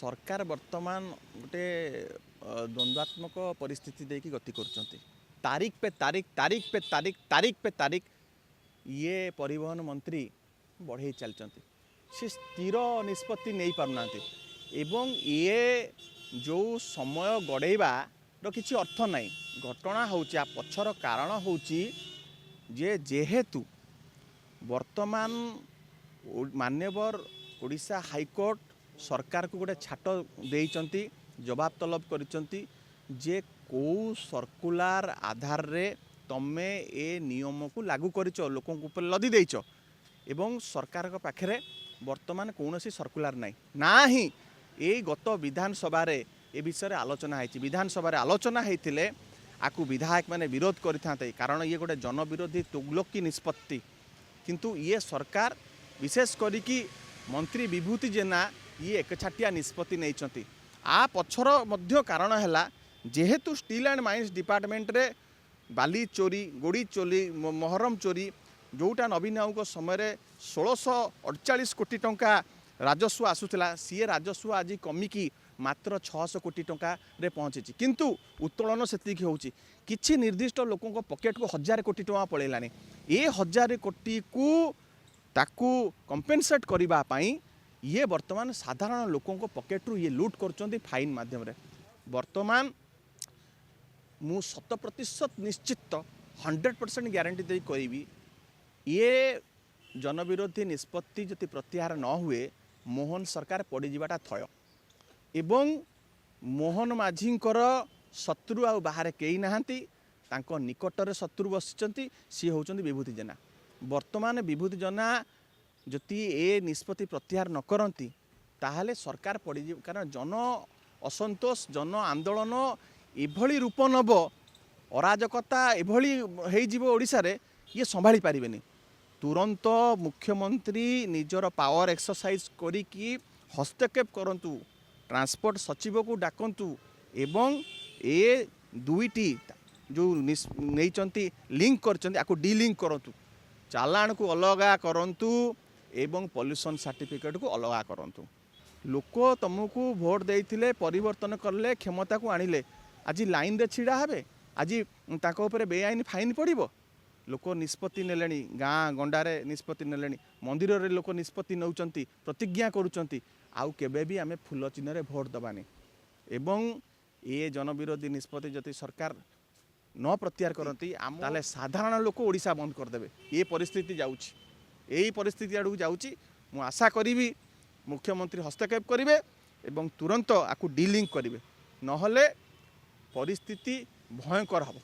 सरकार वर्तमान गोटे द्वंद्वात्मक परिस्थिति देकी गति कर तारीख पे तारीख तारीख पे तारीख तारीख पे तारीख ये परिवहन मंत्री बढ़े चलती से स्थिर निष्पत्ति नहीं पारना एवं ये जो समय गड़ेबार किसी अर्थ ना घटना हो पछर कारण हूँ जेहेतु वर्तमान मान्यवर ओडिशा हाईकोर्ट सरकार को गोटे छाट देइचंती जवाब तलब करिचंती जे कौ सर्कुलार आधार रे तमे ए नियम को लागू करिचो लोकों ऊपर लदी देइच एवं सरकार के पाखरे वर्तमान कौनसी सर्कुलार नाही नाही ए गत विधानसभा रे ए विषय आलोचना है विधानसभा आलोचना होते आकु विधायक मैंने विरोध करते कारण ये गोटे जनविरोधी तुगलकी निष्पत्ति किंतु ये सरकार विशेष करिकी मंत्री विभूति जेना ये एकछाटिया निष्पत्ति नहीं आ पछर मध्य कारण है जेहेतु स्टील एंड माइंस डिपार्टमेंट रे बाली चोरी गोड़ी चोरी मोहरम चोरी जोटा नवीन बाबू समय 1648 कोटी टंका राजस्व आसूला सी राजस्व आज कमिकी मात्र 600 कोटी टंका रे पहुँची किंतु उत्तोलन से होची निर्दिष्ट लोकों पकेट को 1000 कोटी टंका पलैलानी ए 1000 कोटी को ताकू कंपेनसेट करबा पाई ये वर्तमान साधारण लोकों पकेट रू ये लूट कर फाइन माध्यम रे वर्तमान मु 100% निश्चित 100% ग्यारंटी दे कहबी ये जनविरोधी निष्पत्ति जति प्रत्याहार न हुए मोहन सरकार पड़ीजाटा थय एवं मोहन माझींकर शत्रु आ बाहर कई नाहांती तांको निकटर शत्रु बसिचंती सी होचंती विभूति जेना वर्तमान विभूति जेना जति ए निष्पत्ति प्रत्याहार न करती ताहले सरकार पड़ी कारण जन असंतोष जन आंदोलन एभली रूप नब अराजकता एभली हो ओडिशा रे ये संभाली पारिबेनी तुरंत मुख्यमंत्री निजर पावर एक्सरसाइज करिकी हस्तक्षेप करंतु ट्रांसपोर्ट सचिव को डाकंतु एवं ए दुईटी जो नहीं लिंक कर डिलिंक करंतु चालाण को अलगा करंतु एवं पॉल्यूशन सर्टिफिकेट को अलगा करंतु लोक तुमको भोट देइथिले परिवर्तन करले क्षमता को आनिले आज लाइन रे छिड़ा हेबे आज ताको ऊपर बेआईन फाइन पड़िबो लोक निष्पत्ति नेलेनी गाँ गंडारे निष्पत्ति नेलेनी मंदिर रे लोक निष्पत्ति नौचंती प्रतिज्ञा करूचंती आउ केबे भी आमे फूल चिन्ह रे भोट दबानी एवं ये जनविरोधी निष्पत्ति जति सरकार न प्रत्याहार करती ताले साधारण लोक ओडिशा बंद करदेवे ये परिस्थिति जाउची यही परिस्थिति आड़ जाउची मु आशा करी मुख्यमंत्री हस्तक्षेप करेंगे एवं तुरंत आपको डिलिंक करेंगे नहले परिस्थिति भयंकर हम।